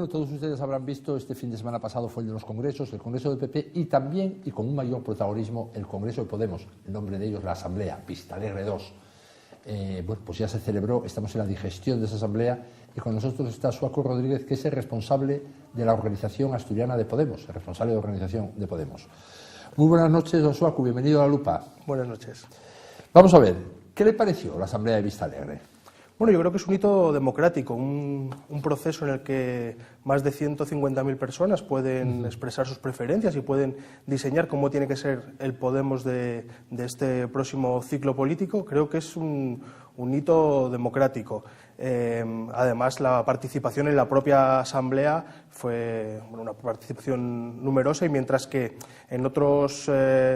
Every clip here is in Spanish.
Bueno, todos ustedes habrán visto, este fin de semana pasado fue el de los congresos, el Congreso del PP y también, y con un mayor protagonismo, el Congreso de Podemos, el nombre de ellos, la Asamblea, Vistalegre II. Bueno, pues ya se celebró, estamos en la digestión de esa asamblea y con nosotros está Suaku Rodríguez, que es el responsable de la organización asturiana de Podemos, el responsable de organización de Podemos. Muy buenas noches, don Suaku, bienvenido a La Lupa. Buenas noches. Vamos a ver, ¿qué le pareció la asamblea de Vistalegre? Bueno, yo creo que es un hito democrático, un proceso en el que más de 150.000 personas pueden expresar sus preferencias y pueden diseñar cómo tiene que ser el Podemos de este próximo ciclo político. Creo que es un hito democrático. Además, la participación en la propia asamblea fue una participación numerosa, y mientras que en otros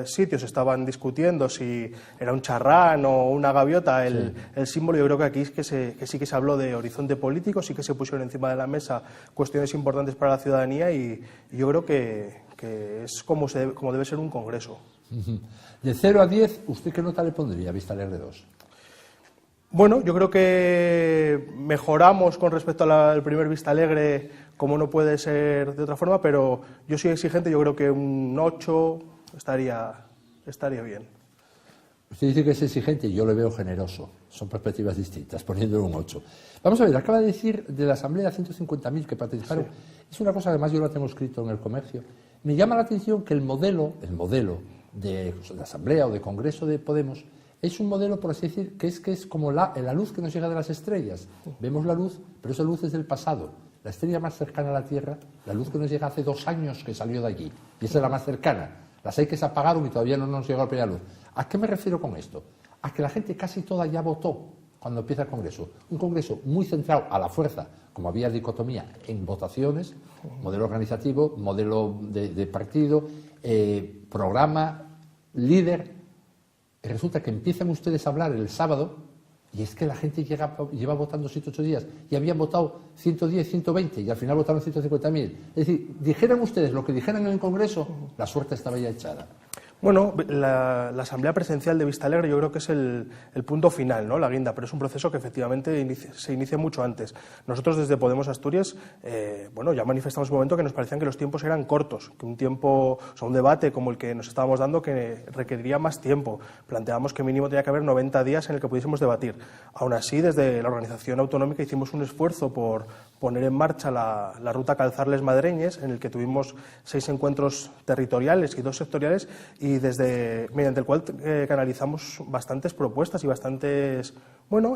sitios estaban discutiendo si era un charrán o una gaviota el símbolo, yo creo que aquí es que sí que se habló de horizonte político, sí que se pusieron encima de la mesa cuestiones importantes para la ciudadanía, y yo creo que es como debe ser un congreso. De 0 a 10, ¿usted qué nota le pondría a Vistalegre II? Bueno, yo creo que mejoramos con respecto al primer Vistalegre, como no puede ser de otra forma, pero yo soy exigente, yo creo que un 8 estaría bien. Usted dice que es exigente y yo le veo generoso. Son perspectivas distintas, poniéndole un 8. Vamos a ver, acaba de decir de la asamblea 150.000 que participaron. Sí. Es una cosa que además yo la tengo escrito en El Comercio. Me llama la atención que el modelo de asamblea o de congreso de Podemos es un modelo, por así decir, que es como la luz que nos llega de las estrellas. Vemos la luz, pero esa luz es del pasado. La estrella más cercana a la Tierra, la luz que nos llega hace 2 años que salió de allí, y esa es la más cercana. Las hay que se apagaron y todavía no nos llegó la primera luz. ¿A qué me refiero con esto? A que la gente casi toda ya votó cuando empieza el Congreso. Un Congreso muy centrado a la fuerza, como había dicotomía en votaciones, modelo organizativo, modelo de partido, programa, líder. Resulta que empiezan ustedes a hablar el sábado y es que la gente lleva votando 7 o 8 días y habían votado 110, 120 y al final votaron 150.000. Es decir, dijeran ustedes lo que dijeran en el Congreso, la suerte estaba ya echada. Bueno, la asamblea presencial de Vistalegre yo creo que es el punto final, ¿no? La guinda, pero es un proceso que efectivamente se inicia mucho antes. Nosotros desde Podemos Asturias, ya manifestamos un momento que nos parecían que los tiempos eran cortos, que un debate como el que nos estábamos dando que requeriría más tiempo. Planteábamos que mínimo tenía que haber 90 días en el que pudiésemos debatir. Aún así, desde la organización autonómica hicimos un esfuerzo por poner en marcha la ruta Calzarles-Madreñes, en el que tuvimos 6 encuentros territoriales y 2 sectoriales, y mediante el cual canalizamos bastantes propuestas y bastantes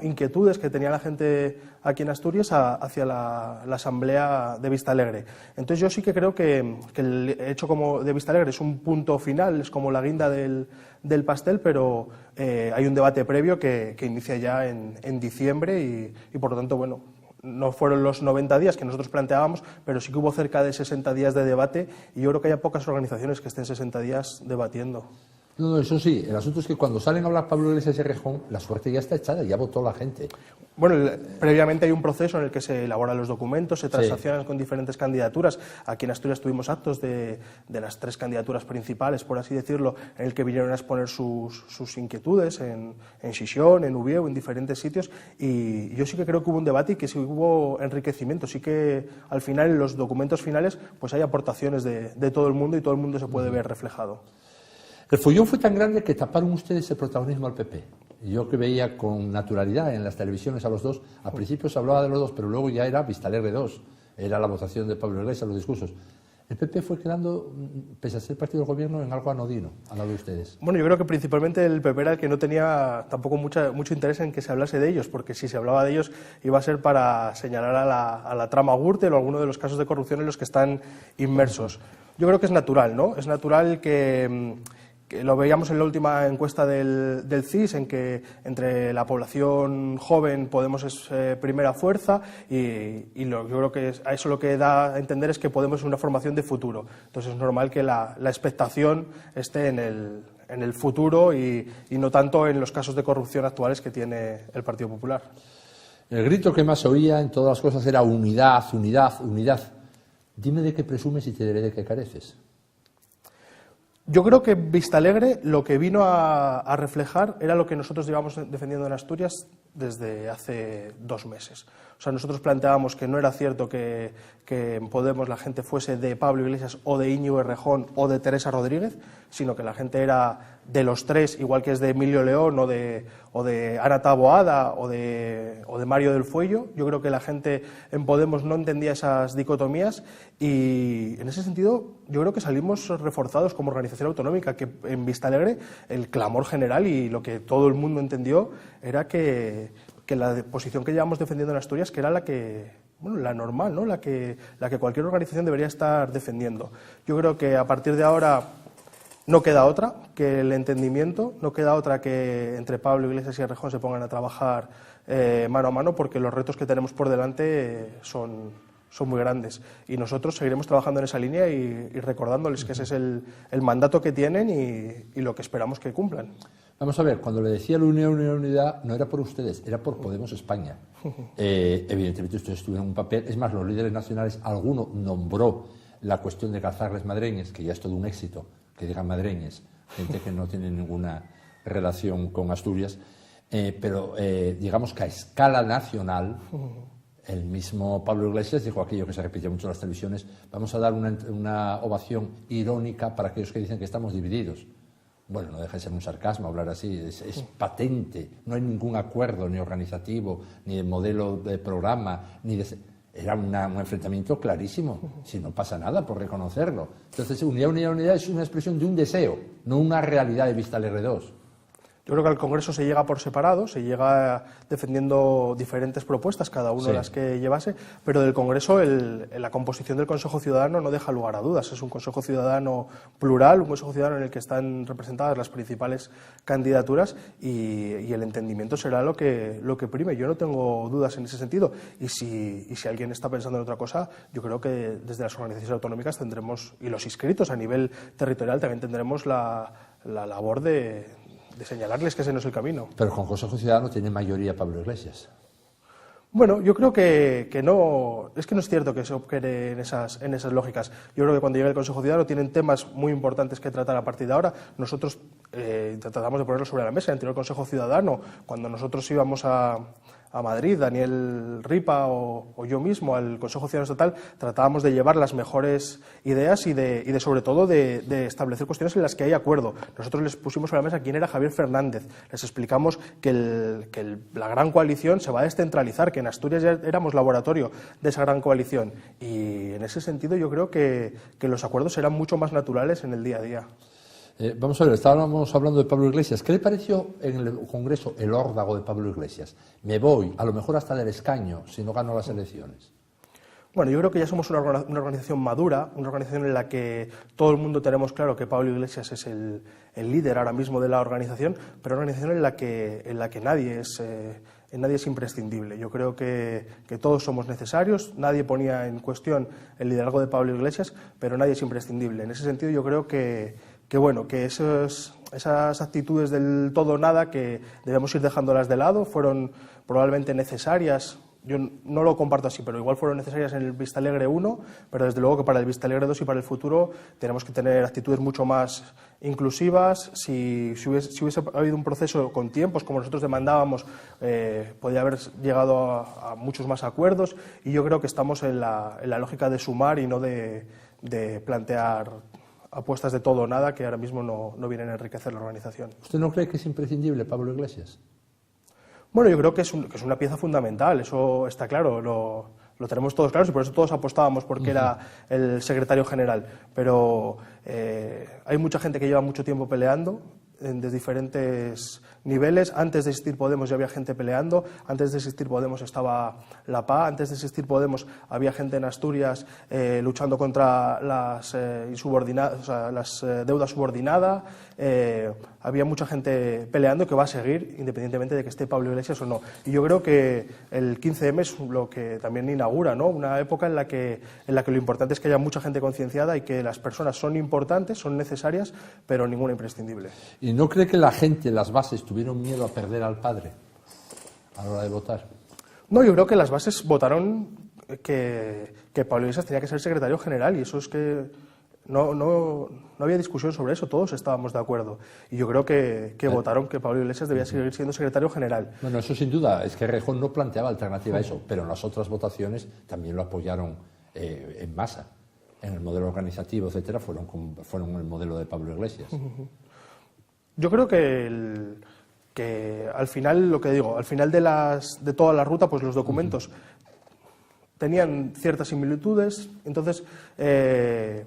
inquietudes que tenía la gente aquí en Asturias hacia la asamblea de Vistalegre. Entonces yo sí que creo que el hecho como de Vistalegre es un punto final, es como la guinda del pastel, pero hay un debate previo que inicia ya en diciembre y por lo tanto, no fueron los 90 días que nosotros planteábamos, pero sí que hubo cerca de 60 días de debate, y yo creo que hay pocas organizaciones que estén 60 días debatiendo. No, eso sí, el asunto es que cuando salen a hablar Pablo Iglesias y Rejón, la suerte ya está echada, ya votó la gente. Bueno, previamente hay un proceso en el que se elaboran los documentos, se transaccionan con diferentes candidaturas. Aquí en Asturias tuvimos actos de las 3 candidaturas principales, por así decirlo, en el que vinieron a exponer sus inquietudes en Xixón, en Ubieu, en diferentes sitios, y yo sí que creo que hubo un debate y que sí hubo enriquecimiento. Sí que al final, en los documentos finales, pues hay aportaciones de todo el mundo y todo el mundo se puede ver reflejado. El follón fue tan grande que taparon ustedes el protagonismo al PP. Yo que veía con naturalidad en las televisiones a los dos, al principio se hablaba de los dos, pero luego ya era Vistalegre II, era la votación de Pablo Iglesias, los discursos. El PP fue quedando, pese a ser partido del gobierno, en algo anodino al lado de ustedes. Bueno, yo creo que principalmente el PP era el que no tenía tampoco mucho interés en que se hablase de ellos, porque si se hablaba de ellos iba a ser para señalar a la trama Gürtel o alguno de los casos de corrupción en los que están inmersos. Yo creo que es natural, ¿no? Es natural que lo veíamos en la última encuesta del CIS, en que entre la población joven Podemos es primera fuerza, y yo creo que a eso lo que da a entender es que Podemos es una formación de futuro. Entonces es normal que la expectación esté en el futuro y no tanto en los casos de corrupción actuales que tiene el Partido Popular. El grito que más oía en todas las cosas era unidad, unidad, unidad. Dime de qué presumes y te diré de qué careces. Yo creo que Vistalegre lo que vino a reflejar era lo que nosotros llevamos defendiendo en Asturias desde hace 2 meses. O sea, nosotros planteábamos que no era cierto que en Podemos la gente fuese de Pablo Iglesias o de Íñigo Errejón o de Teresa Rodríguez, sino que la gente era de los tres, igual que es de Emilio León o de Ana Taboada o de Mario del Fuello. Yo creo que la gente en Podemos no entendía esas dicotomías y en ese sentido yo creo que salimos reforzados como organización autonómica, que en Vistalegre el clamor general y lo que todo el mundo entendió era que la posición que llevamos defendiendo en Asturias, que era la normal, ¿no? la que cualquier organización debería estar defendiendo. Yo creo que a partir de ahora no queda otra que el entendimiento, no queda otra que entre Pablo Iglesias y Errejón se pongan a trabajar mano a mano, porque los retos que tenemos por delante son muy grandes. Y nosotros seguiremos trabajando en esa línea y recordándoles que ese es el mandato que tienen y lo que esperamos que cumplan. Vamos a ver, cuando le decía la unión y la unidad, no era por ustedes, era por Podemos España. Evidentemente ustedes tuvieron un papel, es más, los líderes nacionales, alguno nombró la cuestión de cazarles madreñes, que ya es todo un éxito, que digan madreñes, gente que no tiene ninguna relación con Asturias, pero digamos que a escala nacional, el mismo Pablo Iglesias dijo aquello que se repite mucho en las televisiones: vamos a dar una ovación irónica para aquellos que dicen que estamos divididos. Bueno, no deja de ser un sarcasmo hablar así, es patente, no hay ningún acuerdo ni organizativo, ni de modelo de programa, ni de... Era un enfrentamiento clarísimo, si no pasa nada por reconocerlo. Entonces, unidad es una expresión de un deseo, no una realidad de Vistalegre 2. Yo creo que al Congreso se llega por separado, se llega defendiendo diferentes propuestas, cada uno de las que llevase, pero del Congreso la composición del Consejo Ciudadano no deja lugar a dudas. Es un Consejo Ciudadano plural, un Consejo Ciudadano en el que están representadas las principales candidaturas y el entendimiento será lo que prime. Yo no tengo dudas en ese sentido y si alguien está pensando en otra cosa, yo creo que desde las organizaciones autonómicas tendremos, y los inscritos a nivel territorial también tendremos la labor de señalarles que ese no es el camino. Pero con Consejo Ciudadano tiene mayoría Pablo Iglesias. Bueno, yo creo que no, es que no es cierto que se opere en esas lógicas. Yo creo que cuando llegue el Consejo Ciudadano tienen temas muy importantes que tratar a partir de ahora. Nosotros tratamos de ponerlo sobre la mesa. En el anterior Consejo Ciudadano, cuando nosotros íbamos a Madrid, Daniel Ripa o yo mismo al Consejo Ciudadano Estatal, tratábamos de llevar las mejores ideas y de sobre todo de establecer cuestiones en las que hay acuerdo. Nosotros les pusimos sobre la mesa quién era Javier Fernández, les explicamos que la gran coalición se va a descentralizar, que en Asturias ya éramos laboratorio de esa gran coalición, y en ese sentido yo creo que los acuerdos serán mucho más naturales en el día a día. Vamos a ver, estábamos hablando de Pablo Iglesias. ¿Qué le pareció en el Congreso el órdago de Pablo Iglesias? Me voy, a lo mejor hasta del escaño, si no gano las elecciones. Bueno, yo creo que ya somos una organización madura, una organización en la que todo el mundo tenemos claro que Pablo Iglesias es el líder ahora mismo de la organización, pero una organización en la que nadie es imprescindible. Yo creo que todos somos necesarios, nadie ponía en cuestión el liderazgo de Pablo Iglesias, pero nadie es imprescindible. En ese sentido yo creo que esas actitudes del todo o nada, que debemos ir dejándolas de lado, fueron probablemente necesarias. Yo no lo comparto así, pero igual fueron necesarias en el Vistalegre 1, pero desde luego que para el Vistalegre 2 y para el futuro tenemos que tener actitudes mucho más inclusivas. Si hubiese habido un proceso con tiempos, como nosotros demandábamos, podría haber llegado a muchos más acuerdos, y yo creo que estamos en la lógica de sumar y no de plantear apuestas de todo o nada que ahora mismo no vienen a enriquecer la organización. ¿Usted no cree que es imprescindible Pablo Iglesias? Bueno, yo creo que es una pieza fundamental, eso está claro, lo tenemos todos claros y por eso todos apostábamos porque era el secretario general. Pero hay mucha gente que lleva mucho tiempo peleando de diferentes niveles. Antes de existir Podemos ya había gente peleando, antes de existir Podemos estaba la PA, antes de existir Podemos había gente en Asturias luchando contra las deudas subordinadas, había mucha gente peleando que va a seguir independientemente de que esté Pablo Iglesias o no. Y yo creo que el 15M es lo que también inaugura, ¿no? Una época en la que lo importante es que haya mucha gente concienciada y que las personas son importantes, son necesarias, pero ninguna imprescindible. ¿Y no cree que la gente, las bases, tuvieron miedo a perder al padre a la hora de votar? No, yo creo que las bases votaron que Pablo Iglesias tenía que ser secretario general, y eso es que no había discusión sobre eso, todos estábamos de acuerdo. Y yo creo que votaron que Pablo Iglesias debía seguir siendo secretario general. Bueno, eso sin duda, es que Rejón no planteaba alternativa a eso, pero en las otras votaciones también lo apoyaron en masa. En el modelo organizativo, etcétera, fueron el modelo de Pablo Iglesias. Yo creo que al final, lo que digo, al final de toda la ruta, pues los documentos tenían ciertas similitudes, entonces,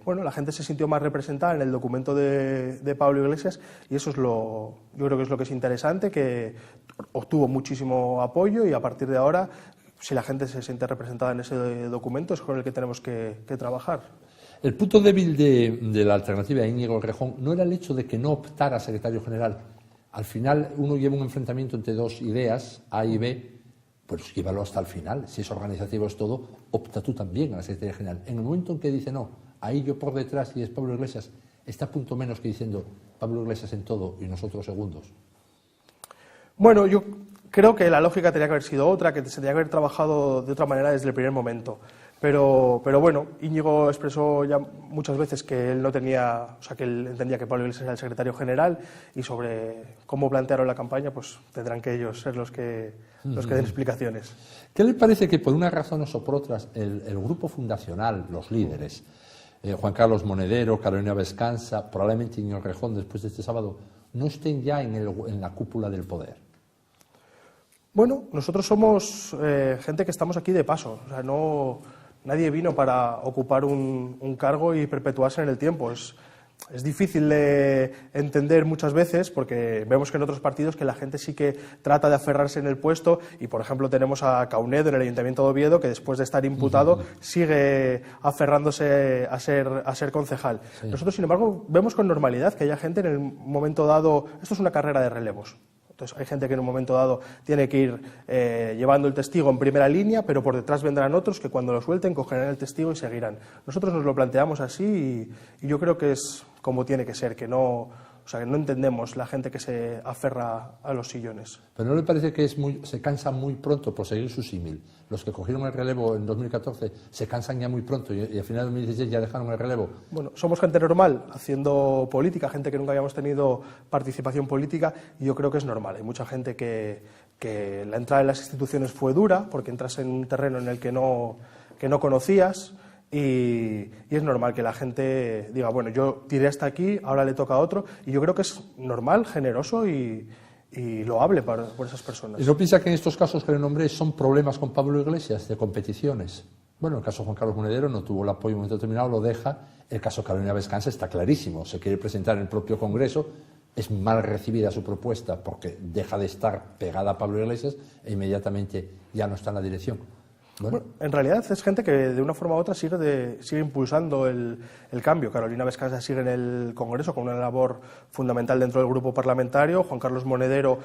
bueno, la gente se sintió más representada en el documento de Pablo Iglesias y eso es yo creo que es lo que es interesante, que obtuvo muchísimo apoyo y a partir de ahora, si la gente se siente representada en ese documento, es con el que tenemos que trabajar. El punto débil de la alternativa de Íñigo Errejón no era el hecho de que no optara secretario general. Al final uno lleva un enfrentamiento entre dos ideas, A y B, pues llévalo hasta el final. Si es organizativo es todo, opta tú también a la secretaría general. En el momento en que dice no, ahí yo por detrás y es Pablo Iglesias, está a punto menos que diciendo Pablo Iglesias en todo y nosotros segundos. Bueno, yo creo que la lógica tenía que haber sido otra, que se tenía que haber trabajado de otra manera desde el primer momento. Pero bueno, Íñigo expresó ya muchas veces que él no tenía, o sea, que él entendía que Pablo Iglesias era el secretario general y sobre cómo plantearon la campaña, pues tendrán que ellos ser los que den explicaciones. ¿Qué le parece que por unas razones o por otras el grupo fundacional, los líderes, Juan Carlos Monedero, Carolina Vescanza, probablemente Íñigo Errejón después de este sábado, no estén ya en la cúpula del poder? Bueno, nosotros somos gente que estamos aquí de paso, o sea, nadie vino para ocupar un cargo y perpetuarse en el tiempo. Es difícil de entender muchas veces porque vemos que en otros partidos que la gente sí que trata de aferrarse en el puesto y, por ejemplo, tenemos a Caunedo en el Ayuntamiento de Oviedo que después de estar imputado sigue aferrándose a ser concejal. Sí. Nosotros, sin embargo, vemos con normalidad que haya gente en el momento dado. Esto es una carrera de relevos. Entonces hay gente que en un momento dado tiene que ir llevando el testigo en primera línea, pero por detrás vendrán otros que cuando lo suelten cogerán el testigo y seguirán. Nosotros nos lo planteamos así y yo creo que es como tiene que ser, que no entendemos la gente que se aferra a los sillones. ¿Pero no le parece que se cansan muy pronto, por seguir su símil? Los que cogieron el relevo en 2014 se cansan ya muy pronto y al final de 2016 ya dejaron el relevo. Bueno, somos gente normal haciendo política, gente que nunca habíamos tenido participación política y yo creo que es normal. Hay mucha gente que la entrada en las instituciones fue dura porque entras en un terreno en el que no conocías. Y es normal que la gente diga, bueno, yo tiré hasta aquí, ahora le toca a otro. Y yo creo que es normal, generoso y loable por esas personas. ¿Y no piensa que en estos casos que le nombré son problemas con Pablo Iglesias de competiciones? Bueno, el caso de Juan Carlos Monedero no tuvo el apoyo en un momento determinado, lo deja. El caso de Carolina Vescanza está clarísimo. Se quiere presentar en el propio Congreso, es mal recibida su propuesta porque deja de estar pegada a Pablo Iglesias e inmediatamente ya no está en la dirección. Bueno, en realidad es gente que de una forma u otra sigue impulsando el cambio. Carolina Vescanza sigue en el Congreso con una labor fundamental dentro del grupo parlamentario. Juan Carlos Monedero,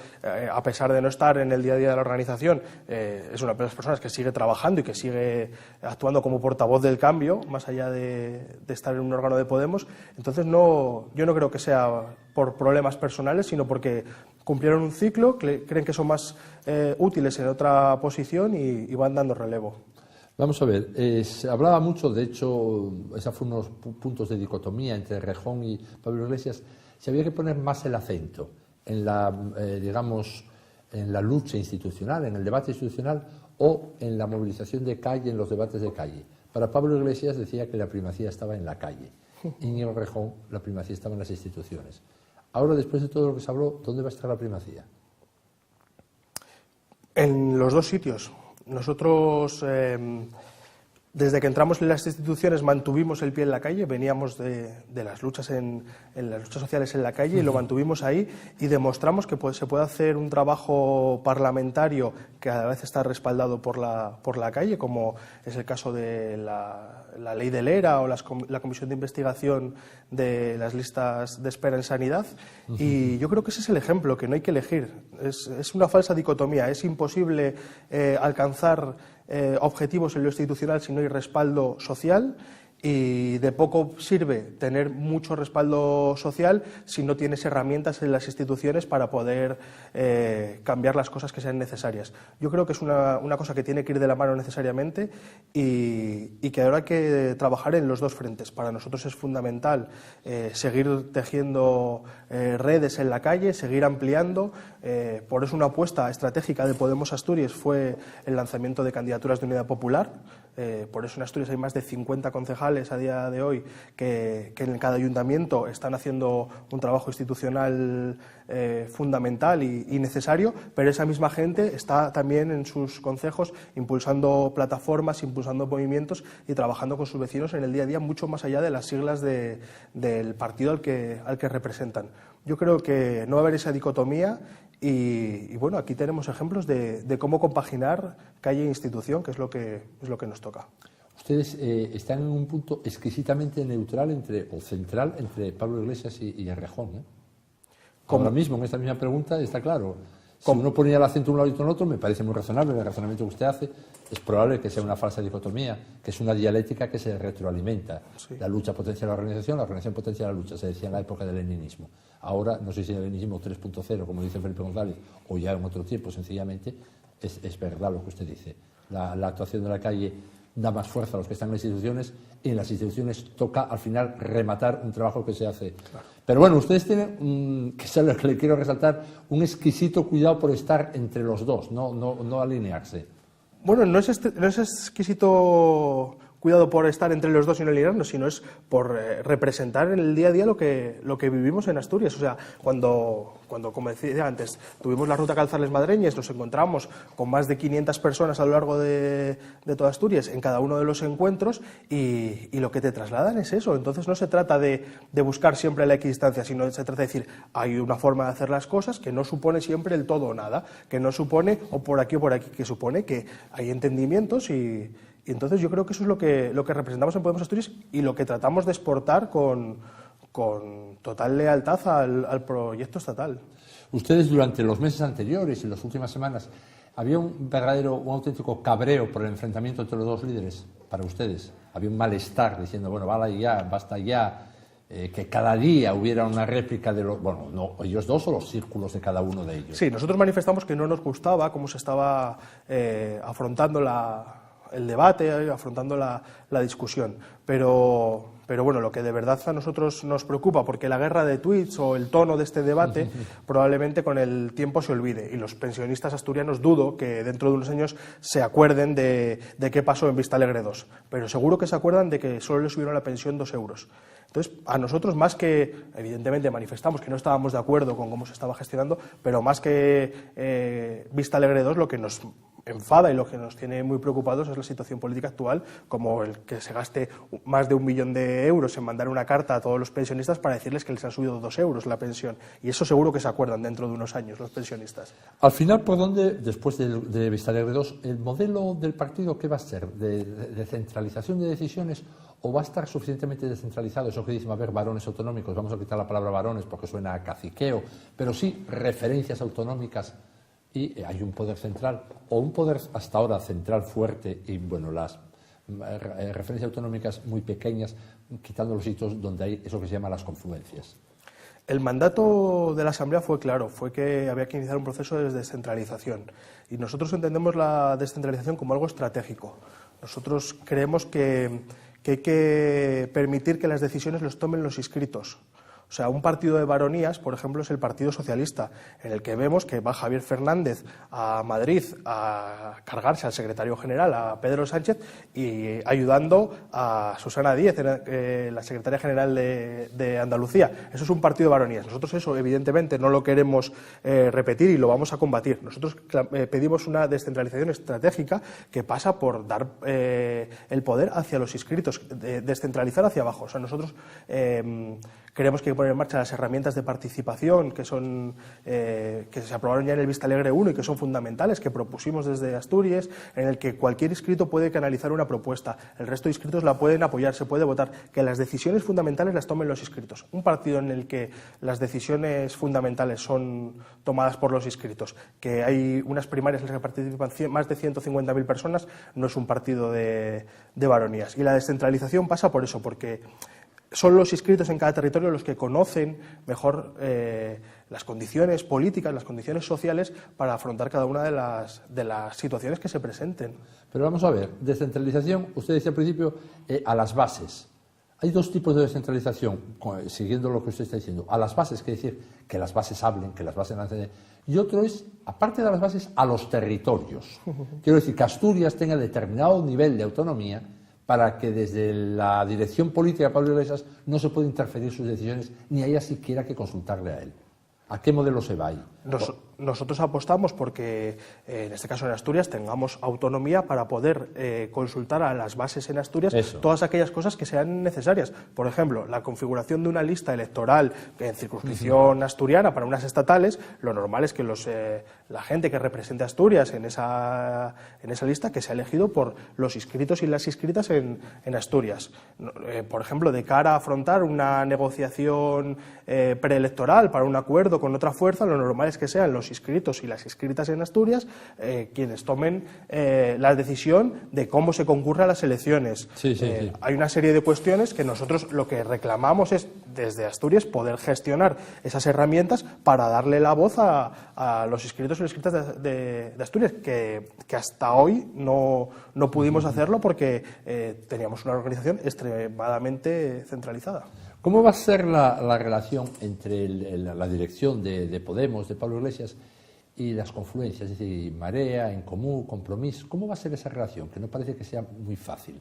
a pesar de no estar en el día a día de la organización, es una de las personas que sigue trabajando y que sigue actuando como portavoz del cambio, más allá de estar en un órgano de Podemos. Entonces yo no creo que sea por problemas personales, sino porque cumplieron un ciclo, creen que son más útiles en otra posición y van dando relevo. Vamos a ver, se hablaba mucho, de hecho, esos fueron unos puntos de dicotomía entre Errejón y Pablo Iglesias, si había que poner más el acento en la, digamos, en la lucha institucional, en el debate institucional o en la movilización de calle, en los debates de calle. Para Pablo Iglesias decía que la primacía estaba en la calle. Íñigo Errejón, la primacía estaba en las instituciones. Ahora, después de todo lo que se habló, ¿dónde va a estar la primacía? En los dos sitios. Nosotros, desde que entramos en las instituciones, mantuvimos el pie en la calle, veníamos de las luchas en las luchas sociales en la calle y lo mantuvimos ahí y demostramos que se puede hacer un trabajo parlamentario que a la vez está respaldado por la calle, como es el caso de la ley del ERA o la comisión de investigación de las listas de espera en sanidad. Y yo creo que ese es el ejemplo, que no hay que elegir. Es una falsa dicotomía. Es imposible alcanzar objetivos en lo institucional si no hay respaldo social Y de poco sirve tener mucho respaldo social si no tienes herramientas en las instituciones para poder cambiar las cosas que sean necesarias. Yo creo que es una cosa que tiene que ir de la mano necesariamente y que ahora hay que trabajar en los dos frentes. Para nosotros es fundamental seguir tejiendo redes en la calle, seguir ampliando. Por eso una apuesta estratégica de Podemos Asturias fue el lanzamiento de candidaturas de Unidad Popular. Por eso en Asturias hay más de 50 concejales a día de hoy que en cada ayuntamiento están haciendo un trabajo institucional fundamental y necesario, pero esa misma gente está también en sus concejos impulsando plataformas, impulsando movimientos y trabajando con sus vecinos en el día a día, mucho más allá de las siglas del partido al que representan. Yo creo que no va a haber esa dicotomía y bueno, aquí tenemos ejemplos de cómo compaginar calle e institución, que es lo que nos toca. Ustedes están en un punto exquisitamente neutral o central entre Pablo Iglesias y Errejón, ¿eh? Ahora mismo, en esta misma pregunta, está claro. Si uno ponía el acento en un lado y otro en otro, me parece muy razonable el razonamiento que usted hace. Es probable que sea una falsa dicotomía, que es una dialéctica que se retroalimenta. Sí. La lucha potencia la organización potencia la lucha, se decía en la época del leninismo. Ahora, no sé si el leninismo 3.0, como dice Felipe González, o ya en otro tiempo, sencillamente, es verdad lo que usted dice. La actuación de la calle da más fuerza a los que están en las instituciones y en las instituciones toca al final rematar un trabajo que se hace. Claro. Pero bueno, ustedes tienen, que es lo que le quiero resaltar, un exquisito cuidado por estar entre los dos, no alinearse. Bueno, no es exquisito cuidado por estar entre los dos y no alinearnos, sino es por representar en el día a día lo que vivimos en Asturias. O sea, cuando, como decía antes, tuvimos la ruta Calzales-Madreñes, nos encontramos con más de 500 personas a lo largo de toda Asturias en cada uno de los encuentros y lo que te trasladan es eso. Entonces no se trata de buscar siempre la equidistancia, sino se trata de decir, hay una forma de hacer las cosas que no supone siempre el todo o nada, que no supone o por aquí, que supone que hay entendimientos y entonces yo creo que eso es lo que representamos en Podemos Asturias y lo que tratamos de exportar con total lealtad al proyecto estatal. Ustedes durante los meses anteriores y las últimas semanas, ¿había un auténtico cabreo por el enfrentamiento entre los dos líderes para ustedes? ¿Había un malestar diciendo, bueno, basta ya, que cada día hubiera una réplica de los, bueno, no ellos dos o los círculos de cada uno de ellos? Sí, nosotros manifestamos que no nos gustaba cómo se estaba afrontando el debate, afrontando la discusión. Pero bueno, lo que de verdad a nosotros nos preocupa, porque la guerra de tuits o el tono de este debate probablemente con el tiempo se olvide. Y los pensionistas asturianos dudo que dentro de unos años se acuerden de qué pasó en Vistalegre 2. Pero seguro que se acuerdan de que solo les subieron la pensión 2 euros. Entonces, a nosotros, más que, evidentemente, manifestamos que no estábamos de acuerdo con cómo se estaba gestionando, pero más que Vistalegre 2, lo que nos enfada y lo que nos tiene muy preocupados es la situación política actual, como el que se gaste más de 1 millón de euros en mandar una carta a todos los pensionistas para decirles que les han subido 2 euros la pensión. Y eso seguro que se acuerdan dentro de unos años los pensionistas. Al final, ¿por dónde, después de Vistalegre 2, el modelo del partido qué va a ser? ¿De centralización de decisiones o va a estar suficientemente descentralizado? Eso que dicen, va a haber varones autonómicos, vamos a quitar la palabra varones porque suena a caciqueo, pero sí referencias autonómicas. Y hay un poder central, o un poder hasta ahora central fuerte, y bueno, las referencias autonómicas muy pequeñas, quitando los sitios donde hay eso que se llama las confluencias. El mandato de la Asamblea fue claro, fue que había que iniciar un proceso de descentralización. Y nosotros entendemos la descentralización como algo estratégico. Nosotros creemos que hay que permitir que las decisiones los tomen los inscritos. O sea, un partido de varonías, por ejemplo, es el Partido Socialista, en el que vemos que va Javier Fernández a Madrid a cargarse al secretario general, a Pedro Sánchez, y ayudando a Susana Díez, la secretaria general de Andalucía. Eso es un partido de varonías. Nosotros eso, evidentemente, no lo queremos repetir y lo vamos a combatir. Nosotros pedimos una descentralización estratégica que pasa por dar el poder hacia los inscritos, descentralizar hacia abajo. O sea, nosotros Creemos que hay que poner en marcha las herramientas de participación que se aprobaron ya en el Vista Alegre 1 y que son fundamentales, que propusimos desde Asturias, en el que cualquier inscrito puede canalizar una propuesta, el resto de inscritos la pueden apoyar, se puede votar, que las decisiones fundamentales las tomen los inscritos. Un partido en el que las decisiones fundamentales son tomadas por los inscritos, que hay unas primarias en las que participan más de 150.000 personas, no es un partido de varonías. Y la descentralización pasa por eso, porque son los inscritos en cada territorio los que conocen mejor las condiciones políticas, las condiciones sociales para afrontar cada una de las situaciones que se presenten. Pero vamos a ver, descentralización, usted decía al principio, a las bases. Hay dos tipos de descentralización, siguiendo lo que usted está diciendo. A las bases, que decir que las bases hablen, que las bases lancen. Y otro es, aparte de las bases, a los territorios. Quiero decir que Asturias tenga determinado nivel de autonomía para que desde la dirección política de Pablo Iglesias no se pueda interferir sus decisiones, ni haya siquiera que consultarle a él. ¿A qué modelo se va ahí? Nosotros apostamos porque, en este caso en Asturias, tengamos autonomía para poder consultar a las bases en Asturias todas aquellas cosas que sean necesarias. Por ejemplo, la configuración de una lista electoral en circunscripción asturiana para unas estatales, lo normal es que la gente que represente a Asturias en esa lista que sea elegido por los inscritos y las inscritas en Asturias. Por ejemplo, de cara a afrontar una negociación preelectoral para un acuerdo con otra fuerza, lo normal es que sean los inscritos y las inscritas en Asturias quienes tomen la decisión de cómo se concurre a las elecciones. Sí. Hay una serie de cuestiones que nosotros lo que reclamamos es, desde Asturias, poder gestionar esas herramientas para darle la voz a los inscritos y las inscritas de Asturias, que hasta hoy no pudimos hacerlo porque teníamos una organización extremadamente centralizada. ¿Cómo va a ser la relación entre la dirección de Podemos, de Pablo Iglesias, y las confluencias? Es decir, Marea, En Comú, Compromís. ¿Cómo va a ser esa relación? Que no parece que sea muy fácil.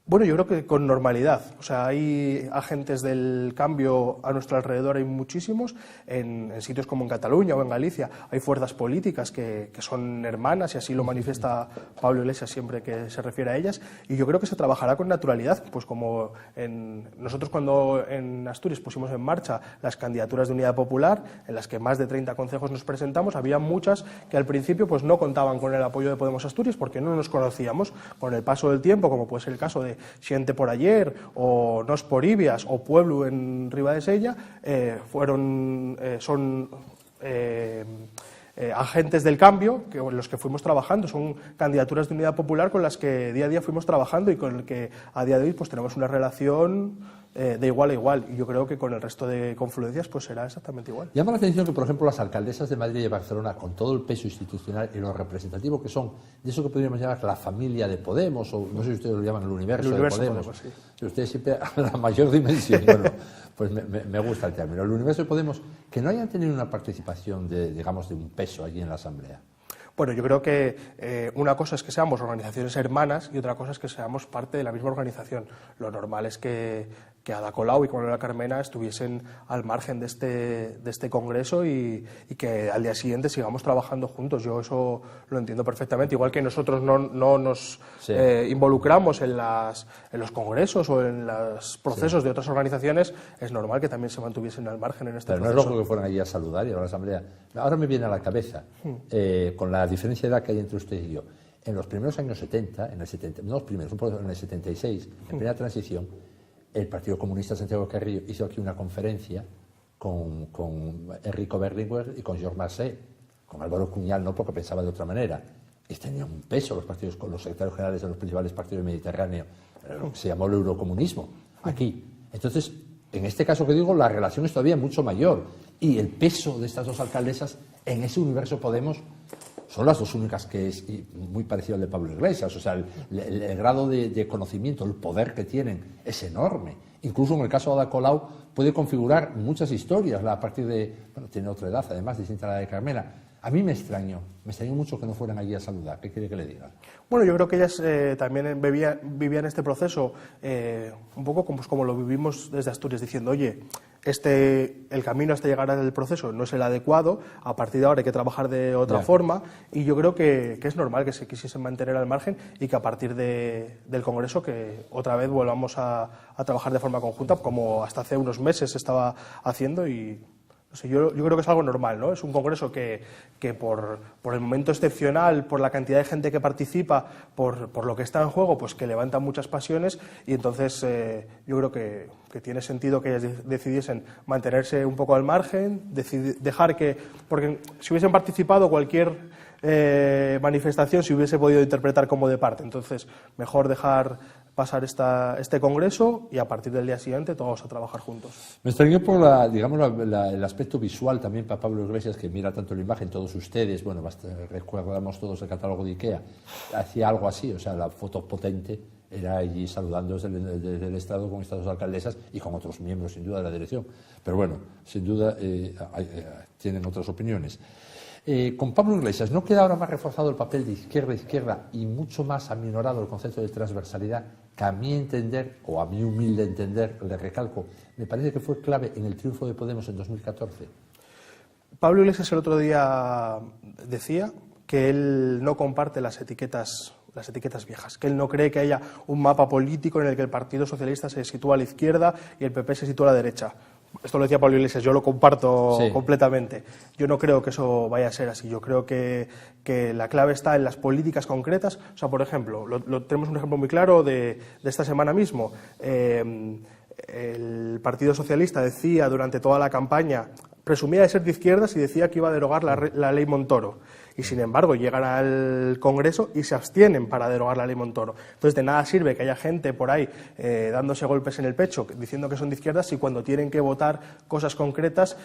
Bueno, yo creo que con normalidad. O sea, hay agentes del cambio a nuestro alrededor, hay muchísimos. En sitios como en Cataluña o en Galicia hay fuerzas políticas que son hermanas, y así lo manifiesta Pablo Iglesias siempre que se refiere a ellas. Y yo creo que se trabajará con naturalidad, pues como nosotros cuando en Asturias pusimos en marcha las candidaturas de Unidad Popular, en las que más de 30 concejos nos presentamos, había muchas que al principio pues no contaban con el apoyo de Podemos Asturias porque no nos conocíamos. Con el paso del tiempo, como puede ser el caso de Xente por Ayer, o Nos por Ibias, o Pueblo en Ribadesella, son agentes del cambio con los que fuimos trabajando. Son candidaturas de Unidad Popular con las que día a día fuimos trabajando y con el que a día de hoy pues tenemos una relación de igual a igual, y yo creo que con el resto de confluencias pues será exactamente igual. Llama la atención que, por ejemplo, las alcaldesas de Madrid y de Barcelona, con todo el peso institucional y lo representativo que son, de eso que podríamos llamar la familia de Podemos, o no sé si ustedes lo llaman el universo de Podemos, sí. Si ustedes siempre a la mayor dimensión, bueno, pues me gusta el término, el universo de Podemos, que no hayan tenido una participación de un peso allí en la Asamblea. Bueno, yo creo que una cosa es que seamos organizaciones hermanas y otra cosa es que seamos parte de la misma organización. Lo normal es que Ada Colau y Manuela Carmena estuviesen al margen de este congreso y que al día siguiente sigamos trabajando juntos. Yo eso lo entiendo perfectamente. Igual que nosotros no nos involucramos en los congresos o en los procesos de otras organizaciones, es normal que también se mantuviesen al margen en este proceso. Pero no es lógico que fueran allí a saludar y a la Asamblea. Ahora me viene a la cabeza, con la diferencia de edad que hay entre usted y yo. En los primeros años 70, en el 76, en plena transición, el Partido Comunista Santiago Carrillo hizo aquí una conferencia con Enrico Berlinguer y con Georges Marchais, con Álvaro Cuñal, no porque pensaba de otra manera. Y tenían un peso los secretarios generales de los principales partidos del Mediterráneo. Se llamó el eurocomunismo aquí. Entonces, en este caso que digo, la relación es todavía mucho mayor. Y el peso de estas dos alcaldesas en ese universo Podemos son las dos únicas que es muy parecido al de Pablo Iglesias. O sea, el grado de conocimiento, el poder que tienen es enorme. Incluso en el caso de Ada Colau puede configurar muchas historias a partir de... Bueno, tiene otra edad, además, distinta a la de Carmena. A mí me extrañó mucho que no fueran allí a saludar. ¿Qué quiere que le diga? Bueno, yo creo que ellas también vivían este proceso un poco como lo vivimos desde Asturias, diciendo, oye, el camino hasta llegar al proceso no es el adecuado, a partir de ahora hay que trabajar de otra forma, y yo creo que es normal que se quisiesen mantener al margen y que a partir del Congreso que otra vez volvamos a trabajar de forma conjunta, como hasta hace unos meses se estaba haciendo. Y yo creo que es algo normal, ¿no? Es un congreso que por el momento excepcional, por la cantidad de gente que participa, por lo que está en juego, pues que levanta muchas pasiones, y entonces yo creo que tiene sentido que ellas decidiesen mantenerse un poco al margen, dejar que... Porque si hubiesen participado cualquier manifestación se hubiese podido interpretar como de parte, entonces mejor dejar pasar este congreso y a partir del día siguiente todos a trabajar juntos. Me extrañó por el aspecto visual también para Pablo Iglesias, que mira tanto la imagen, todos ustedes, bueno, recordamos todos el catálogo de IKEA, hacía algo así, o sea, la foto potente era allí saludando desde el Estado con estas dos alcaldesas y con otros miembros, sin duda, de la dirección. Pero bueno, sin duda tienen otras opiniones. Con Pablo Iglesias, ¿no queda ahora más reforzado el papel de izquierda y mucho más aminorado el concepto de transversalidad, que a mi entender, o a mi humilde entender, le recalco, me parece que fue clave en el triunfo de Podemos en 2014? Pablo Iglesias el otro día decía que él no comparte las etiquetas viejas, que él no cree que haya un mapa político en el que el Partido Socialista se sitúa a la izquierda y el PP se sitúa a la derecha. Esto lo decía Pablo Iglesias, yo lo comparto completamente. Yo no creo que eso vaya a ser así. Yo creo que la clave está en las políticas concretas. O sea, por ejemplo, tenemos un ejemplo muy claro de esta semana mismo. El Partido Socialista decía durante toda la campaña, presumía de ser de izquierdas y decía que iba a derogar la ley Montoro. Y sin embargo llegan al Congreso y se abstienen para derogar la ley Montoro. Entonces de nada sirve que haya gente por ahí dándose golpes en el pecho diciendo que son de izquierdas si cuando tienen que votar cosas concretas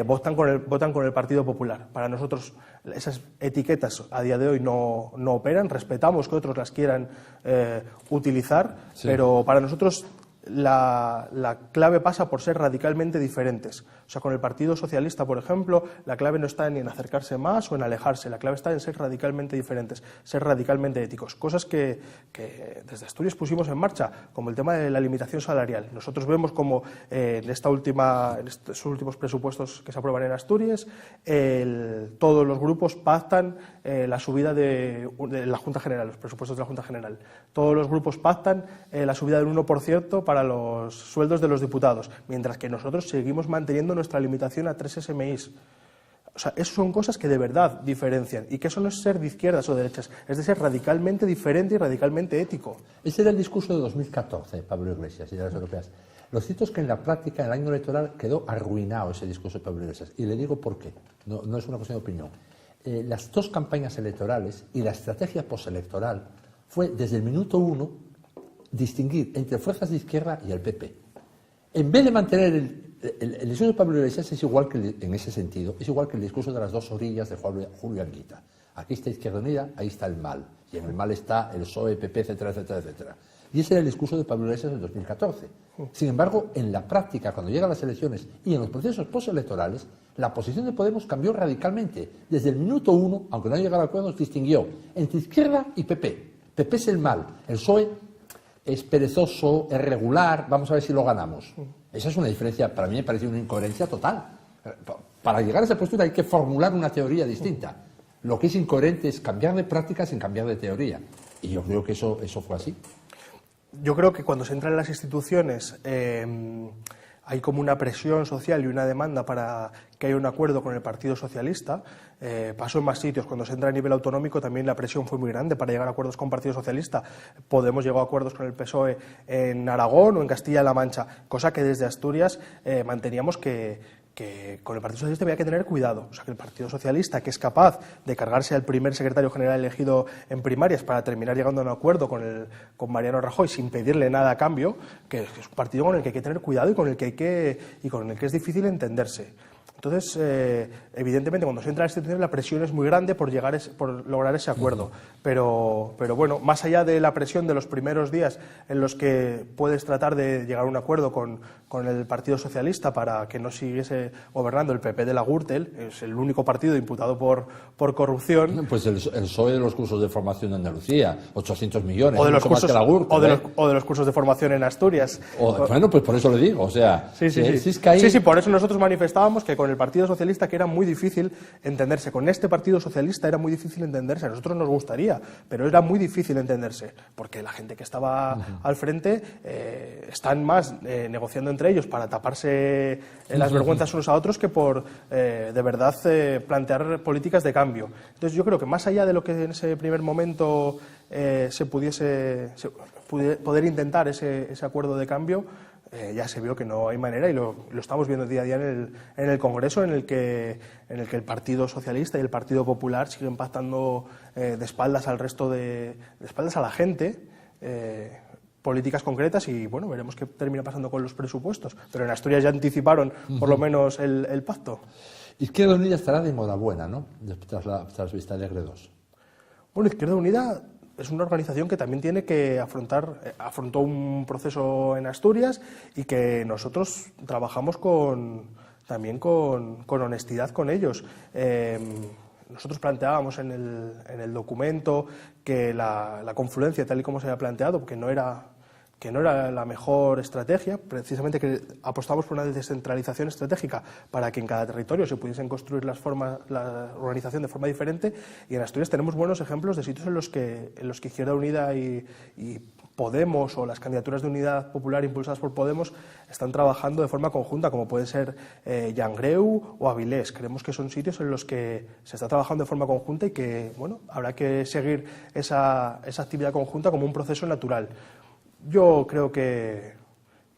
votan con el Partido Popular. Para nosotros esas etiquetas a día de hoy no operan, respetamos que otros las quieran utilizar, pero para nosotros la clave pasa por ser radicalmente diferentes. O sea, con el Partido Socialista, por ejemplo, la clave no está ni en acercarse más o en alejarse, la clave está en ser radicalmente diferentes, ser radicalmente éticos. Cosas que desde Asturias pusimos en marcha, como el tema de la limitación salarial. Nosotros vemos como en estos últimos presupuestos que se aprueban en Asturias, todos los grupos pactan la subida de la Junta General, los presupuestos de la Junta General. Todos los grupos pactan la subida del 1% para los sueldos de los diputados, mientras que nosotros seguimos manteniendo nuestra limitación a 3 SMIs. O sea, eso son cosas que de verdad diferencian, y que eso no es ser de izquierdas o derechas, es de ser radicalmente diferente y radicalmente ético. Ese era el discurso de 2014, Pablo Iglesias, y de las europeas. Lo cierto es que en la práctica, en el año electoral, quedó arruinado ese discurso de Pablo Iglesias, y le digo por qué, no es una cuestión de opinión. Las dos campañas electorales y la estrategia postelectoral fue, desde el minuto 1, distinguir entre fuerzas de izquierda y el PP. En vez de mantener el discurso de Pablo Iglesias es igual que en ese sentido, es igual que el discurso de las dos orillas de Julio Anguita. Aquí está Izquierda Unida, ahí está el mal, y en el mal está el PSOE, PP, etcétera, etcétera, etcétera. Y ese era el discurso de Pablo Iglesias en 2014. Sin embargo, en la práctica, cuando llegan las elecciones y en los procesos postelectorales, la posición de Podemos cambió radicalmente. Desde el minuto 1, aunque no llegara a acuerdos, distinguió entre izquierda y PP. PP es el mal, el PSOE es perezoso, es regular, vamos a ver si lo ganamos. Esa es una diferencia, para mí me parece una incoherencia total. Para llegar a esa postura hay que formular una teoría distinta. Lo que es incoherente es cambiar de práctica sin cambiar de teoría. Y yo creo que eso fue así. Yo creo que cuando se entra en las instituciones hay como una presión social y una demanda para que haya un acuerdo con el Partido Socialista. Pasó en más sitios. Cuando se entra a nivel autonómico también la presión fue muy grande para llegar a acuerdos con el Partido Socialista. Podemos llegó a acuerdos con el PSOE en Aragón o en Castilla-La Mancha, cosa que desde Asturias manteníamos que con el Partido Socialista había que tener cuidado. O sea, que el Partido Socialista, que es capaz de cargarse al primer secretario general elegido en primarias para terminar llegando a un acuerdo con Mariano Rajoy sin pedirle nada a cambio, que es un partido con el que hay que tener cuidado y con el que es difícil entenderse. Entonces, evidentemente, cuando se entra a las instituciones, la presión es muy grande por lograr ese acuerdo. Pero bueno, más allá de la presión de los primeros días en los que puedes tratar de llegar a un acuerdo con con el Partido Socialista para que no siguiese gobernando el PP de la Gürtel, es el único partido imputado por corrupción. Pues el PSOE de los cursos de formación de Andalucía, 800 millones, o de los cursos, más que la Gürtel, o de los cursos de formación en Asturias. Bueno, pues por eso le digo, o sea... Sí, por eso nosotros manifestábamos que con el Partido Socialista que era muy difícil entenderse, con este Partido Socialista era muy difícil entenderse, a nosotros nos gustaría, pero era muy difícil entenderse, porque la gente que estaba al frente están más negociando entre ellos para taparse las vergüenzas unos a otros que por de verdad plantear políticas de cambio. Entonces yo creo que más allá de lo que en ese primer momento poder intentar ese acuerdo de cambio, ya se vio que no hay manera y lo estamos viendo día a día en el Congreso, en el que el Partido Socialista y el Partido Popular siguen pactando de espaldas al resto de espaldas a la gente políticas concretas y bueno, veremos qué termina pasando con los presupuestos. Pero en Asturias ya anticiparon por lo menos el pacto. Izquierda Unida estará de enhorabuena, ¿no?, tras Vistalegre 2. Bueno, Izquierda Unida es una organización que también tiene que afrontó un proceso en Asturias y que nosotros trabajamos también con honestidad con ellos. Nosotros planteábamos en el documento que la confluencia, tal y como se había planteado, que no era la mejor estrategia, precisamente que apostamos por una descentralización estratégica para que en cada territorio se pudiesen construir la organización de forma diferente, y en Asturias tenemos buenos ejemplos de sitios en los que Izquierda Unida y Podemos o las candidaturas de Unidad Popular impulsadas por Podemos están trabajando de forma conjunta, como puede ser Llangreu o Avilés. Creemos que son sitios en los que se está trabajando de forma conjunta y que bueno, habrá que seguir esa actividad conjunta como un proceso natural. Yo creo que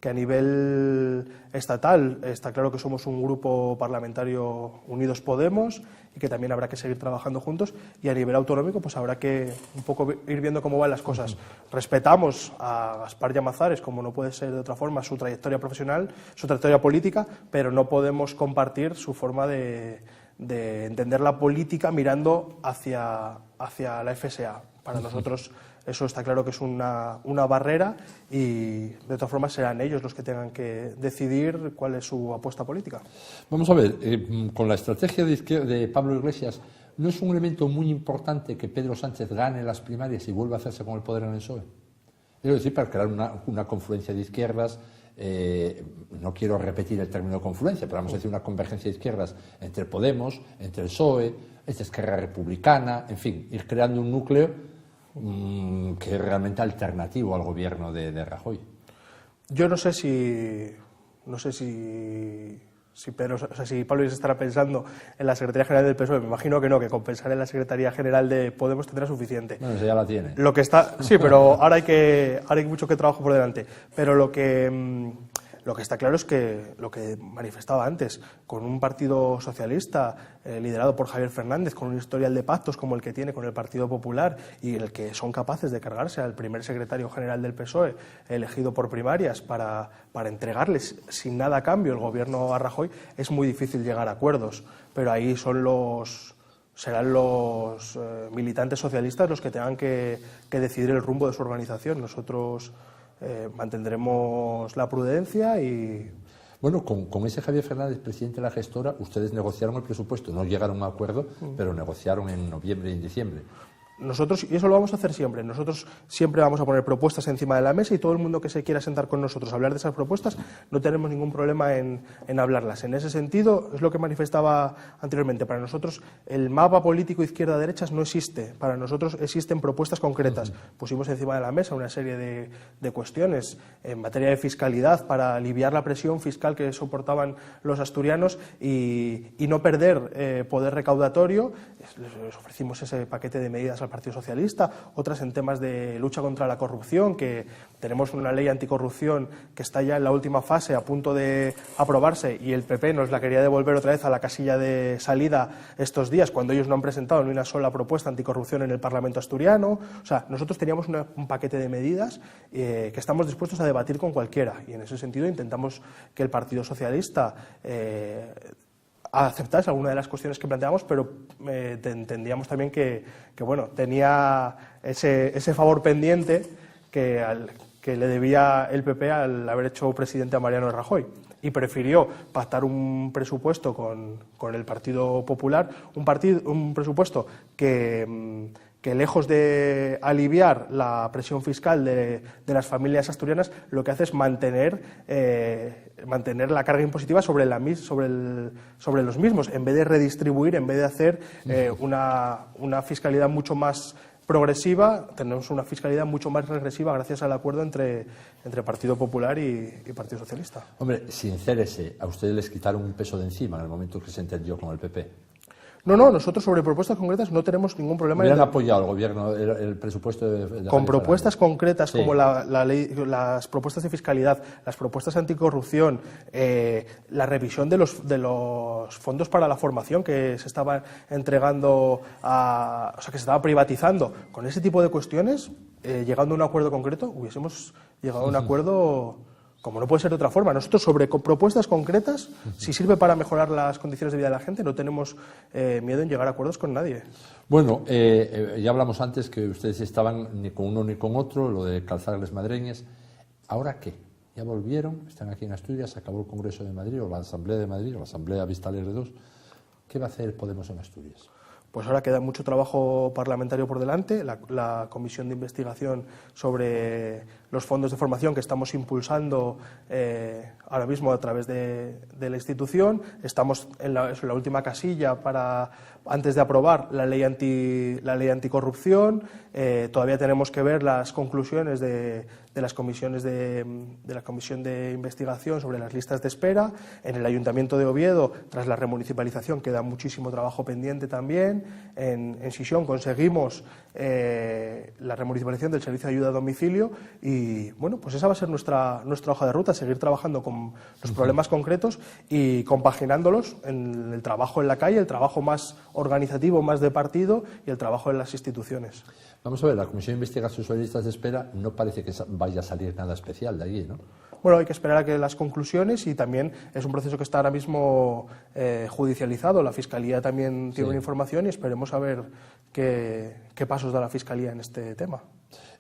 a nivel estatal está claro que somos un grupo parlamentario Unidos Podemos y que también habrá que seguir trabajando juntos, y a nivel autonómico pues habrá que un poco ir viendo cómo van las cosas. Respetamos a Gaspar Llamazares, como no puede ser de otra forma, su trayectoria profesional, su trayectoria política, pero no podemos compartir su forma de entender la política mirando hacia la FSA. Para nosotros eso está claro que es una barrera y de todas formas serán ellos los que tengan que decidir cuál es su apuesta política. Vamos a ver, con la estrategia de Pablo Iglesias, ¿no es un elemento muy importante que Pedro Sánchez gane las primarias y vuelva a hacerse con el poder en el PSOE? Quiero decir, para crear una confluencia de izquierdas, no quiero repetir el término confluencia, pero vamos a decir una convergencia de izquierdas entre Podemos, entre el PSOE, entre Esquerra Republicana, en fin, ir creando un núcleo que es realmente alternativo al gobierno de Rajoy. Yo no sé si Pablo Iglesias estará pensando en la Secretaría General del PSOE. Me imagino que no, que con pensar en la Secretaría General de Podemos tendrá suficiente. Bueno, eso ya la tiene. Sí, pero ahora hay mucho que trabajo por delante. Pero lo que está claro es que lo que manifestaba antes, con un partido socialista liderado por Javier Fernández, con un historial de pactos como el que tiene con el Partido Popular y el que son capaces de cargarse al primer secretario general del PSOE elegido por primarias para entregarles sin nada a cambio el gobierno a Rajoy, es muy difícil llegar a acuerdos. Pero ahí serán los militantes socialistas los que tengan que decidir el rumbo de su organización. Nosotros mantendremos la prudencia y... Bueno, con ese Javier Fernández, presidente de la gestora, ustedes negociaron el presupuesto, no llegaron a un acuerdo, pero negociaron en noviembre y en diciembre. Nosotros, y eso lo vamos a hacer siempre, nosotros siempre vamos a poner propuestas encima de la mesa y todo el mundo que se quiera sentar con nosotros a hablar de esas propuestas, no tenemos ningún problema en hablarlas. En ese sentido, es lo que manifestaba anteriormente, para nosotros el mapa político izquierda-derechas no existe, para nosotros existen propuestas concretas. Pusimos encima de la mesa una serie de cuestiones en materia de fiscalidad para aliviar la presión fiscal que soportaban los asturianos y no perder poder recaudatorio. Les ofrecimos ese paquete de medidas al Partido Socialista, otras en temas de lucha contra la corrupción, que tenemos una ley anticorrupción que está ya en la última fase, a punto de aprobarse, y el PP nos la quería devolver otra vez a la casilla de salida estos días, cuando ellos no han presentado ni una sola propuesta anticorrupción en el Parlamento asturiano. O sea, nosotros teníamos un paquete de medidas que estamos dispuestos a debatir con cualquiera, y en ese sentido intentamos que el Partido Socialista aceptase alguna de las cuestiones que planteamos, pero entendíamos también que bueno, tenía ese favor pendiente que que le debía el PP al haber hecho presidente a Mariano Rajoy, y prefirió pactar un presupuesto con el Partido Popular, un presupuesto que lejos de aliviar la presión fiscal de las familias asturianas, lo que hace es mantener la carga impositiva sobre los mismos, en vez de redistribuir, en vez de hacer una fiscalidad mucho más progresiva. Tenemos una fiscalidad mucho más regresiva gracias al acuerdo entre Partido Popular y Partido Socialista. Hombre, sincérese, a ustedes les quitaron un peso de encima en el momento que se entendió con el PP. No, nosotros sobre propuestas concretas no tenemos ningún problema. ¿Hubieran apoyado al gobierno el presupuesto de con propuestas concretas, sí, como la ley, las propuestas de fiscalidad, las propuestas anticorrupción, la revisión de los fondos para la formación que se estaban entregando, o sea, que se estaba privatizando? Con ese tipo de cuestiones, llegando a un acuerdo concreto, hubiésemos llegado a un acuerdo, como no puede ser de otra forma. Nosotros, sobre propuestas concretas, si sirve para mejorar las condiciones de vida de la gente, no tenemos miedo en llegar a acuerdos con nadie. Bueno, ya hablamos antes que ustedes estaban ni con uno ni con otro, lo de calzarles madreñas. ¿Ahora qué? Ya volvieron, están aquí en Asturias, acabó el Congreso de Madrid, o la Asamblea de Madrid, o la Asamblea Vista Alegre 2. ¿Qué va a hacer Podemos en Asturias? Pues ahora queda mucho trabajo parlamentario por delante. La comisión de investigación sobre los fondos de formación que estamos impulsando ahora mismo a través de la institución. Estamos en la última casilla antes de aprobar la ley anticorrupción. Todavía tenemos que ver las conclusiones de las comisiones de la comisión de investigación sobre las listas de espera. En el Ayuntamiento de Oviedo, tras la remunicipalización, queda muchísimo trabajo pendiente también. En Sisión conseguimos la remunicipalización del servicio de ayuda a domicilio y, bueno, pues esa va a ser nuestra hoja de ruta, seguir trabajando con los problemas concretos y compaginándolos en el trabajo en la calle, el trabajo más organizativo, más de partido, y el trabajo en las instituciones. Vamos a ver, la Comisión de Investigación sobre listas de espera no parece que vaya a salir nada especial de allí, ¿no? Bueno, hay que esperar a que las conclusiones, y también es un proceso que está ahora mismo judicializado. La Fiscalía también tiene una información y esperemos a ver qué pasos da la Fiscalía en este tema.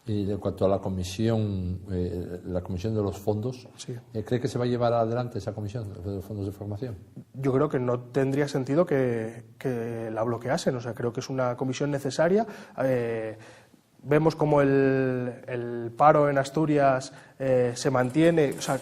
Y en cuanto a la comisión de los fondos, sí, ¿cree que se va a llevar adelante esa comisión de los fondos de formación? Yo creo que no tendría sentido que la bloqueasen. O sea, creo que es una comisión necesaria. Vemos como el paro en Asturias se mantiene. O sea,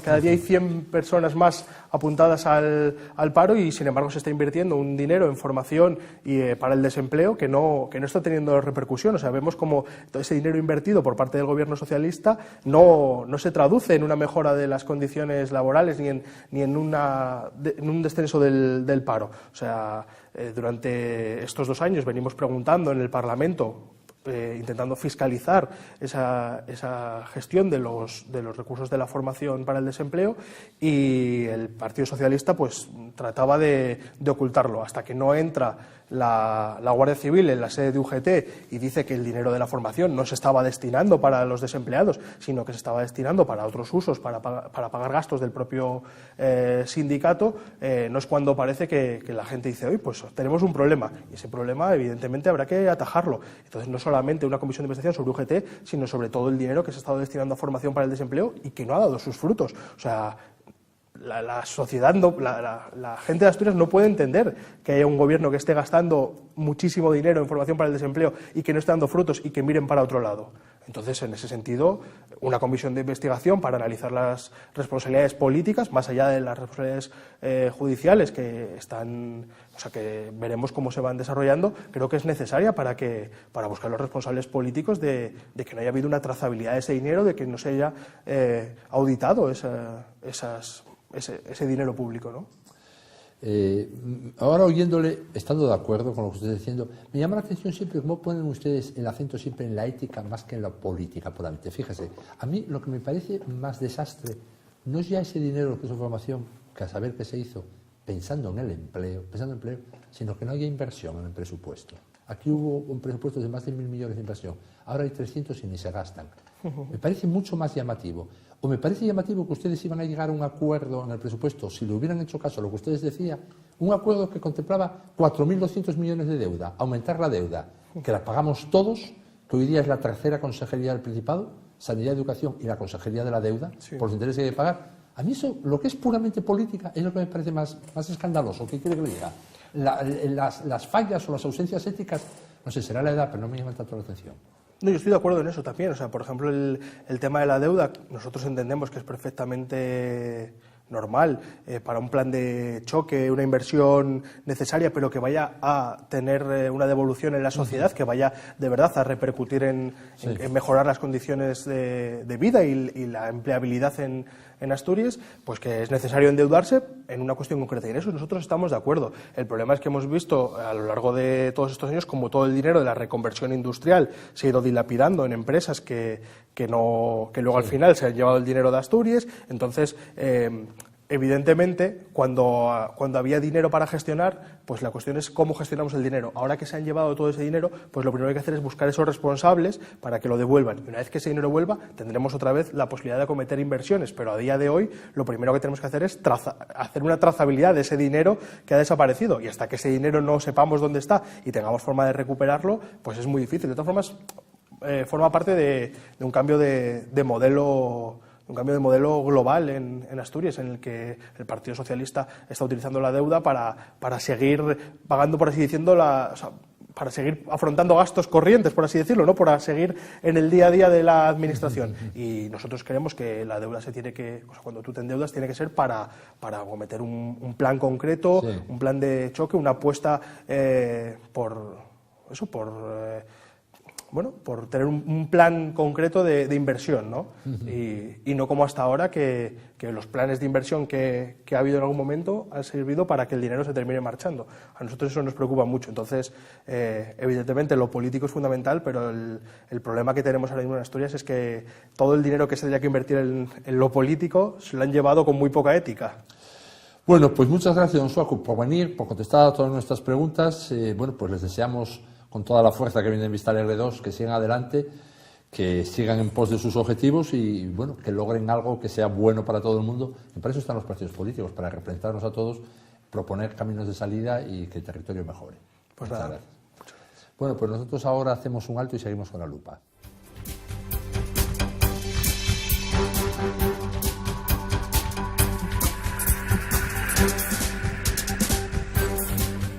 cada día hay 100 personas más apuntadas al paro y, sin embargo, se está invirtiendo un dinero en formación y para el desempleo que no está teniendo repercusión. O sea, vemos como todo ese dinero invertido por parte del Gobierno socialista no se traduce en una mejora de las condiciones laborales ni en un descenso del paro. O sea, durante estos 2 años venimos preguntando en el Parlamento, intentando fiscalizar esa gestión de los recursos de la formación para el desempleo, y el Partido Socialista pues trataba de ocultarlo hasta que no entra la Guardia Civil en la sede de UGT y dice que el dinero de la formación no se estaba destinando para los desempleados, sino que se estaba destinando para otros usos, para pagar gastos del propio sindicato. No es cuando parece que la gente dice, oye, pues tenemos un problema, y ese problema evidentemente habrá que atajarlo. Entonces, no solamente una comisión de investigación sobre UGT, sino sobre todo el dinero que se ha estado destinando a formación para el desempleo y que no ha dado sus frutos. O sea, la sociedad, la gente de Asturias no puede entender que haya un gobierno que esté gastando muchísimo dinero en formación para el desempleo y que no esté dando frutos y que miren para otro lado. Entonces, en ese sentido, una comisión de investigación para analizar las responsabilidades políticas, más allá de las responsabilidades judiciales que veremos cómo se van desarrollando, creo que es necesaria para buscar los responsables políticos de que no haya habido una trazabilidad de ese dinero, de que no se haya auditado ese dinero público, ¿no? Ahora, oyéndole, estando de acuerdo con lo que usted está diciendo, me llama la atención siempre cómo ponen ustedes el acento siempre en la ética más que en la política puramente. Fíjese, a mí lo que me parece más desastre no es ya ese dinero que es su formación, que a saber qué se hizo pensando en empleo, sino que no haya inversión en el presupuesto. Aquí hubo un presupuesto de más de 1.000 millones de inversión, ahora hay 300 y ni se gastan. Me parece mucho más llamativo. O me parece llamativo que ustedes iban a llegar a un acuerdo en el presupuesto, si le hubieran hecho caso a lo que ustedes decían, un acuerdo que contemplaba 4.200 millones de deuda, aumentar la deuda, que la pagamos todos, que hoy día es la tercera consejería del Principado, Sanidad, Educación y la Consejería de la Deuda, por los intereses que hay que pagar. A mí eso, lo que es puramente política, es lo que me parece más escandaloso. ¿Qué quiere que le diga? Las fallas o las ausencias éticas, no sé, será la edad, pero no me llama tanto la atención. No, yo estoy de acuerdo en eso también. O sea, por ejemplo, el tema de la deuda, nosotros entendemos que es perfectamente normal para un plan de choque, una inversión necesaria, pero que vaya a tener una devolución en la sociedad, que vaya de verdad a repercutir en mejorar las condiciones de vida y la empleabilidad en Asturias, pues que es necesario endeudarse en una cuestión concreta. Y en eso nosotros estamos de acuerdo. El problema es que hemos visto a lo largo de todos estos años como todo el dinero de la reconversión industrial se ha ido dilapidando en empresas que luego al final se han llevado el dinero de Asturias. Entonces, evidentemente, cuando había dinero para gestionar, pues la cuestión es cómo gestionamos el dinero. Ahora que se han llevado todo ese dinero, pues lo primero que hay que hacer es buscar esos responsables para que lo devuelvan. Y una vez que ese dinero vuelva, tendremos otra vez la posibilidad de acometer inversiones. Pero a día de hoy, lo primero que tenemos que hacer es hacer una trazabilidad de ese dinero que ha desaparecido. Y hasta que ese dinero no sepamos dónde está y tengamos forma de recuperarlo, pues es muy difícil. De todas formas, forma parte de un cambio de modelo. Un cambio de modelo global en Asturias, en el que el Partido Socialista está utilizando la deuda para seguir pagando, por así decirlo, para seguir afrontando gastos corrientes, por así decirlo, ¿no? Para seguir en el día a día de la administración. Y nosotros creemos que la deuda cuando tú te endeudas, tiene que ser para acometer un plan concreto, un plan de choque, una apuesta por tener un plan concreto de inversión, ¿no? Y no como hasta ahora, que los planes de inversión que ha habido en algún momento han servido para que el dinero se termine marchando. A nosotros eso nos preocupa mucho. Entonces, evidentemente, lo político es fundamental, pero el problema que tenemos ahora mismo en Asturias es que todo el dinero que se tenía que invertir en lo político se lo han llevado con muy poca ética. Bueno, pues muchas gracias, don Suaku, por venir, por contestar a todas nuestras preguntas. Pues les deseamos con toda la fuerza que viene en Vistalegre 2, que sigan adelante, que sigan en pos de sus objetivos y que logren algo que sea bueno para todo el mundo. Y para eso están los partidos políticos, para representarnos a todos, proponer caminos de salida y que el territorio mejore. Pues muchas nada. gracias. Bueno, pues nosotros ahora hacemos un alto y seguimos con la lupa.